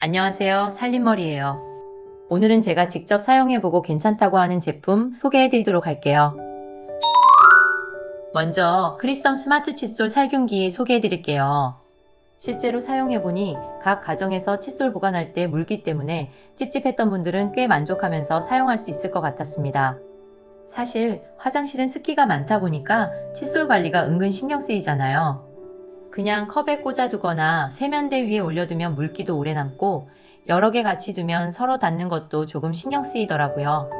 안녕하세요. 살림머리예요. 오늘은 제가 직접 사용해보고 괜찮다고 하는 제품 소개해드리도록 할게요. 먼저 크리썸 스마트 칫솔 살균기 소개해드릴게요. 실제로 사용해보니 각 가정에서 칫솔 보관할 때 물기 때문에 찝찝했던 분들은 꽤 만족하면서 사용할 수 있을 것 같았습니다. 사실 화장실은 습기가 많다 보니까 칫솔 관리가 은근 신경 쓰이잖아요. 그냥 컵에 꽂아두거나 세면대 위에 올려두면 물기도 오래 남고 여러 개 같이 두면 서로 닿는 것도 조금 신경 쓰이더라고요.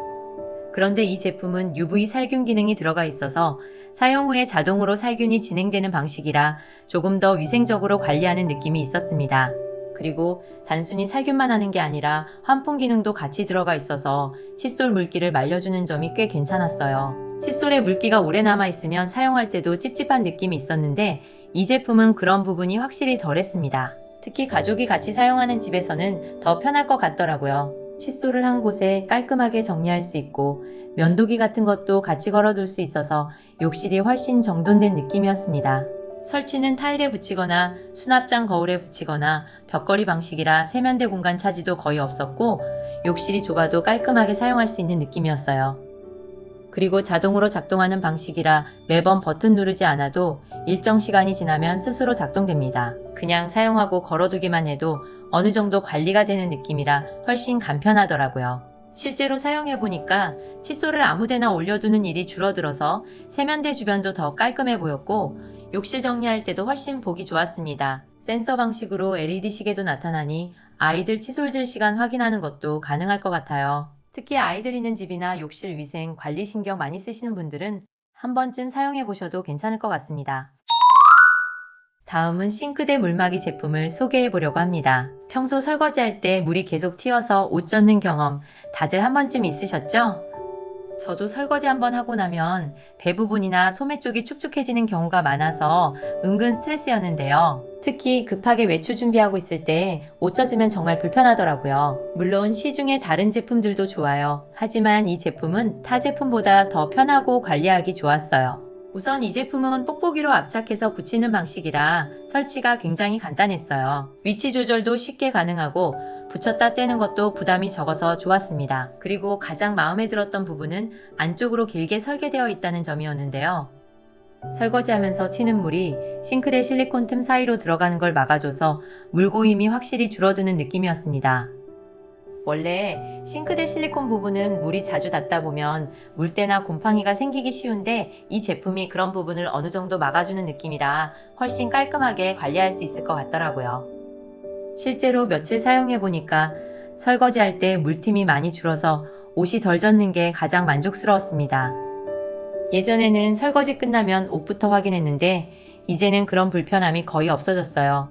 그런데 이 제품은 UV 살균 기능이 들어가 있어서 사용 후에 자동으로 살균이 진행되는 방식이라 조금 더 위생적으로 관리하는 느낌이 있었습니다. 그리고 단순히 살균만 하는 게 아니라 환풍 기능도 같이 들어가 있어서 칫솔 물기를 말려주는 점이 꽤 괜찮았어요. 칫솔에 물기가 오래 남아있으면 사용할 때도 찝찝한 느낌이 있었는데 이 제품은 그런 부분이 확실히 덜했습니다. 특히 가족이 같이 사용하는 집에서는 더 편할 것 같더라고요. 칫솔을 한 곳에 깔끔하게 정리할 수 있고 면도기 같은 것도 같이 걸어둘 수 있어서 욕실이 훨씬 정돈된 느낌이었습니다. 설치는 타일에 붙이거나 수납장 거울에 붙이거나 벽걸이 방식이라 세면대 공간 차지도 거의 없었고 욕실이 좁아도 깔끔하게 사용할 수 있는 느낌이었어요. 그리고 자동으로 작동하는 방식이라 매번 버튼 누르지 않아도 일정 시간이 지나면 스스로 작동됩니다. 그냥 사용하고 걸어두기만 해도 어느 정도 관리가 되는 느낌이라 훨씬 간편하더라고요. 실제로 사용해보니까 칫솔을 아무데나 올려두는 일이 줄어들어서 세면대 주변도 더 깔끔해 보였고 욕실 정리할 때도 훨씬 보기 좋았습니다. 센서 방식으로 LED 시계도 나타나니 아이들 칫솔질 시간 확인하는 것도 가능할 것 같아요. 특히 아이들 있는 집이나 욕실 위생, 관리 신경 많이 쓰시는 분들은 한 번쯤 사용해 보셔도 괜찮을 것 같습니다. 다음은 싱크대 물막이 제품을 소개해 보려고 합니다. 평소 설거지할 때 물이 계속 튀어서 옷 젖는 경험 다들 한 번쯤 있으셨죠? 저도 설거지 한번 하고 나면 배 부분이나 소매 쪽이 축축해지는 경우가 많아서 은근 스트레스였는데요. 특히 급하게 외출 준비하고 있을 때 옷 젖으면 정말 불편하더라고요. 물론 시중에 다른 제품들도 좋아요. 하지만 이 제품은 타 제품보다 더 편하고 관리하기 좋았어요. 우선 이 제품은 뽁뽁이로 압착해서 붙이는 방식이라 설치가 굉장히 간단했어요. 위치 조절도 쉽게 가능하고 붙였다 떼는 것도 부담이 적어서 좋았습니다. 그리고 가장 마음에 들었던 부분은 안쪽으로 길게 설계되어 있다는 점이었는데요. 설거지하면서 튀는 물이 싱크대 실리콘 틈 사이로 들어가는 걸 막아줘서 물고임이 확실히 줄어드는 느낌이었습니다. 원래 싱크대 실리콘 부분은 물이 자주 닿다 보면 물때나 곰팡이가 생기기 쉬운데 이 제품이 그런 부분을 어느 정도 막아주는 느낌이라 훨씬 깔끔하게 관리할 수 있을 것 같더라고요. 실제로 며칠 사용해보니까 설거지할 때 물팀이 많이 줄어서 옷이 덜 젖는 게 가장 만족스러웠습니다. 예전에는 설거지 끝나면 옷부터 확인했는데 이제는 그런 불편함이 거의 없어졌어요.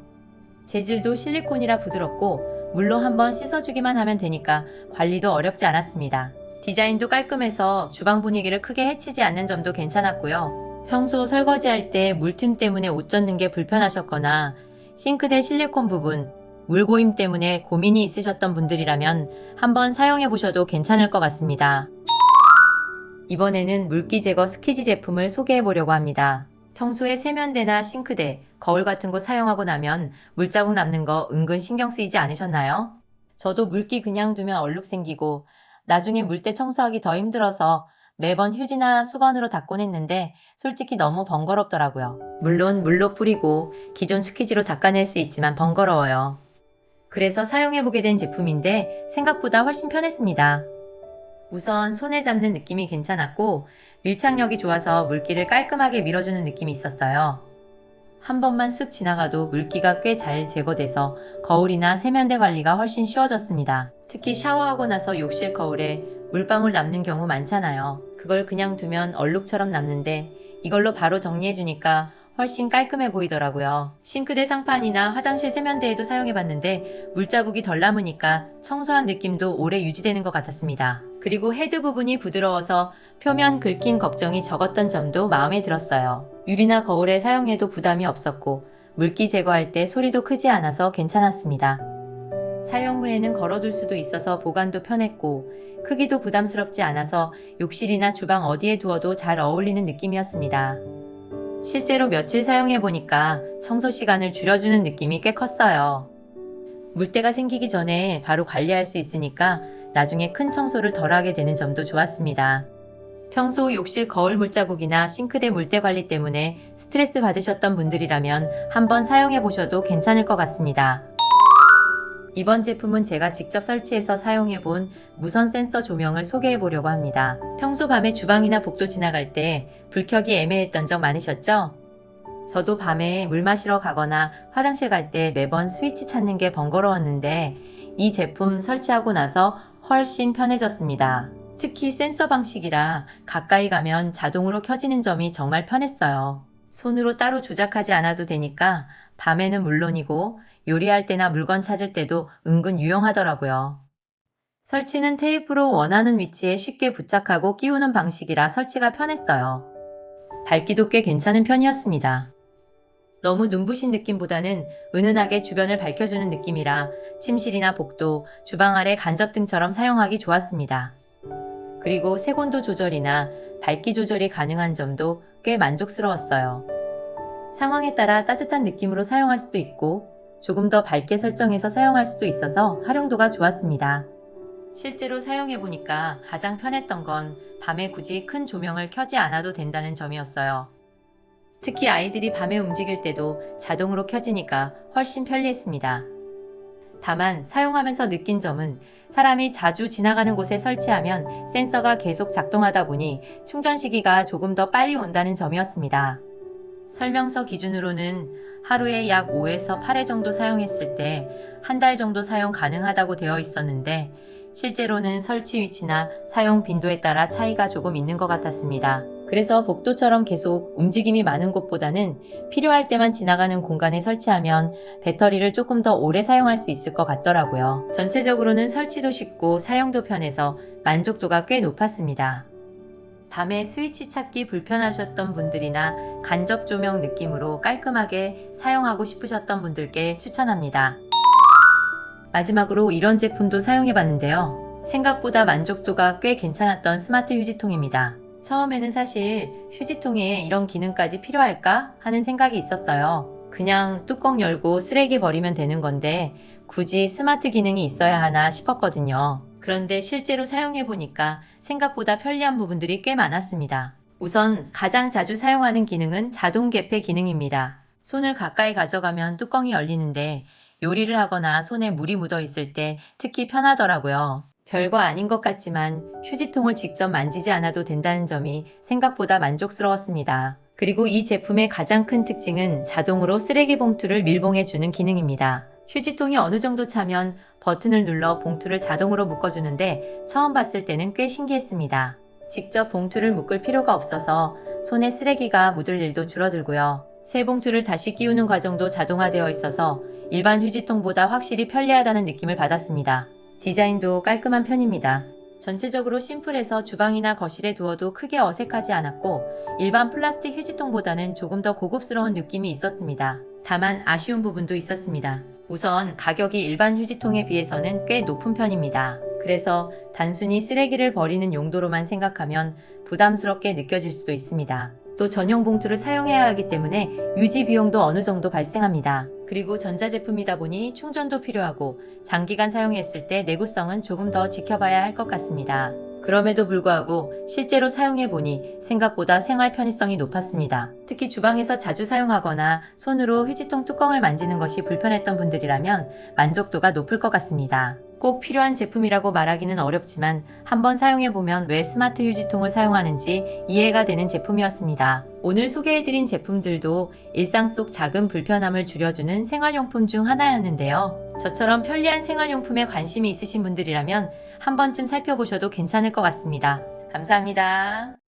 재질도 실리콘이라 부드럽고 물로 한번 씻어주기만 하면 되니까 관리도 어렵지 않았습니다. 디자인도 깔끔해서 주방 분위기를 크게 해치지 않는 점도 괜찮았고요. 평소 설거지할 때 물틈 때문에 옷 젖는 게 불편하셨거나 싱크대 실리콘 부분, 물고임 때문에 고민이 있으셨던 분들이라면 한번 사용해 보셔도 괜찮을 것 같습니다. 이번에는 물기 제거 스퀴지 제품을 소개해 보려고 합니다. 평소에 세면대나 싱크대, 거울 같은 곳 사용하고 나면 물자국 남는 거 은근 신경 쓰이지 않으셨나요? 저도 물기 그냥 두면 얼룩 생기고 나중에 물때 청소하기 더 힘들어서 매번 휴지나 수건으로 닦곤 했는데 솔직히 너무 번거롭더라고요. 물론 물로 뿌리고 기존 스퀴지로 닦아낼 수 있지만 번거로워요. 그래서 사용해보게 된 제품인데 생각보다 훨씬 편했습니다. 우선 손에 잡는 느낌이 괜찮았고 밀착력이 좋아서 물기를 깔끔하게 밀어주는 느낌이 있었어요. 한 번만 쓱 지나가도 물기가 꽤 잘 제거돼서 거울이나 세면대 관리가 훨씬 쉬워졌습니다. 특히 샤워하고 나서 욕실 거울에 물방울 남는 경우 많잖아요. 그걸 그냥 두면 얼룩처럼 남는데 이걸로 바로 정리해주니까 훨씬 깔끔해 보이더라고요. 싱크대 상판이나 화장실 세면대에도 사용해봤는데 물자국이 덜 남으니까 청소한 느낌도 오래 유지되는 것 같았습니다. 그리고 헤드 부분이 부드러워서 표면 긁힘 걱정이 적었던 점도 마음에 들었어요. 유리나 거울에 사용해도 부담이 없었고 물기 제거할 때 소리도 크지 않아서 괜찮았습니다. 사용 후에는 걸어둘 수도 있어서 보관도 편했고 크기도 부담스럽지 않아서 욕실이나 주방 어디에 두어도 잘 어울리는 느낌이었습니다. 실제로 며칠 사용해보니까 청소 시간을 줄여주는 느낌이 꽤 컸어요. 물때가 생기기 전에 바로 관리할 수 있으니까 나중에 큰 청소를 덜 하게 되는 점도 좋았습니다. 평소 욕실 거울 물자국이나 싱크대 물때 관리 때문에 스트레스 받으셨던 분들이라면 한번 사용해 보셔도 괜찮을 것 같습니다. 이번 제품은 제가 직접 설치해서 사용해 본 무선 센서 조명을 소개해 보려고 합니다. 평소 밤에 주방이나 복도 지나갈 때 불 켜기 애매했던 적 많으셨죠? 저도 밤에 물 마시러 가거나 화장실 갈 때 매번 스위치 찾는 게 번거로웠는데 이 제품 설치하고 나서 훨씬 편해졌습니다. 특히 센서 방식이라 가까이 가면 자동으로 켜지는 점이 정말 편했어요. 손으로 따로 조작하지 않아도 되니까 밤에는 물론이고 요리할 때나 물건 찾을 때도 은근 유용하더라고요. 설치는 테이프로 원하는 위치에 쉽게 부착하고 끼우는 방식이라 설치가 편했어요. 밝기도 꽤 괜찮은 편이었습니다. 너무 눈부신 느낌보다는 은은하게 주변을 밝혀주는 느낌이라 침실이나 복도, 주방 아래 간접등처럼 사용하기 좋았습니다. 그리고 색온도 조절이나 밝기 조절이 가능한 점도 꽤 만족스러웠어요. 상황에 따라 따뜻한 느낌으로 사용할 수도 있고 조금 더 밝게 설정해서 사용할 수도 있어서 활용도가 좋았습니다. 실제로 사용해보니까 가장 편했던 건 밤에 굳이 큰 조명을 켜지 않아도 된다는 점이었어요. 특히 아이들이 밤에 움직일 때도 자동으로 켜지니까 훨씬 편리했습니다. 다만 사용하면서 느낀 점은 사람이 자주 지나가는 곳에 설치하면 센서가 계속 작동하다 보니 충전 시기가 조금 더 빨리 온다는 점이었습니다. 설명서 기준으로는 하루에 약 5에서 8회 정도 사용했을 때 한 달 정도 사용 가능하다고 되어 있었는데 실제로는 설치 위치나 사용 빈도에 따라 차이가 조금 있는 것 같았습니다. 그래서 복도처럼 계속 움직임이 많은 곳보다는 필요할 때만 지나가는 공간에 설치하면 배터리를 조금 더 오래 사용할 수 있을 것 같더라고요. 전체적으로는 설치도 쉽고 사용도 편해서 만족도가 꽤 높았습니다. 밤에 스위치 찾기 불편하셨던 분들이나 간접 조명 느낌으로 깔끔하게 사용하고 싶으셨던 분들께 추천합니다. 마지막으로 이런 제품도 사용해봤는데요. 생각보다 만족도가 꽤 괜찮았던 스마트 휴지통입니다. 처음에는 사실 휴지통에 이런 기능까지 필요할까 하는 생각이 있었어요. 그냥 뚜껑 열고 쓰레기 버리면 되는 건데 굳이 스마트 기능이 있어야 하나 싶었거든요. 그런데 실제로 사용해보니까 생각보다 편리한 부분들이 꽤 많았습니다. 우선 가장 자주 사용하는 기능은 자동 개폐 기능입니다. 손을 가까이 가져가면 뚜껑이 열리는데 요리를 하거나 손에 물이 묻어 있을 때 특히 편하더라고요. 별거 아닌 것 같지만 휴지통을 직접 만지지 않아도 된다는 점이 생각보다 만족스러웠습니다. 그리고 이 제품의 가장 큰 특징은 자동으로 쓰레기 봉투를 밀봉해주는 기능입니다. 휴지통이 어느 정도 차면 버튼을 눌러 봉투를 자동으로 묶어주는데 처음 봤을 때는 꽤 신기했습니다. 직접 봉투를 묶을 필요가 없어서 손에 쓰레기가 묻을 일도 줄어들고요. 새 봉투를 다시 끼우는 과정도 자동화되어 있어서 일반 휴지통보다 확실히 편리하다는 느낌을 받았습니다. 디자인도 깔끔한 편입니다. 전체적으로 심플해서 주방이나 거실에 두어도 크게 어색하지 않았고 일반 플라스틱 휴지통보다는 조금 더 고급스러운 느낌이 있었습니다. 다만 아쉬운 부분도 있었습니다. 우선 가격이 일반 휴지통에 비해서는 꽤 높은 편입니다. 그래서 단순히 쓰레기를 버리는 용도로만 생각하면 부담스럽게 느껴질 수도 있습니다. 또 전용 봉투를 사용해야 하기 때문에 유지 비용도 어느 정도 발생합니다. 그리고 전자제품이다 보니 충전도 필요하고 장기간 사용했을 때 내구성은 조금 더 지켜봐야 할 것 같습니다. 그럼에도 불구하고 실제로 사용해보니 생각보다 생활 편의성이 높았습니다. 특히 주방에서 자주 사용하거나 손으로 휴지통 뚜껑을 만지는 것이 불편했던 분들이라면 만족도가 높을 것 같습니다. 꼭 필요한 제품이라고 말하기는 어렵지만 한번 사용해보면 왜 스마트 휴지통을 사용하는지 이해가 되는 제품이었습니다. 오늘 소개해드린 제품들도 일상 속 작은 불편함을 줄여주는 생활용품 중 하나였는데요. 저처럼 편리한 생활용품에 관심이 있으신 분들이라면 한 번쯤 살펴보셔도 괜찮을 것 같습니다. 감사합니다.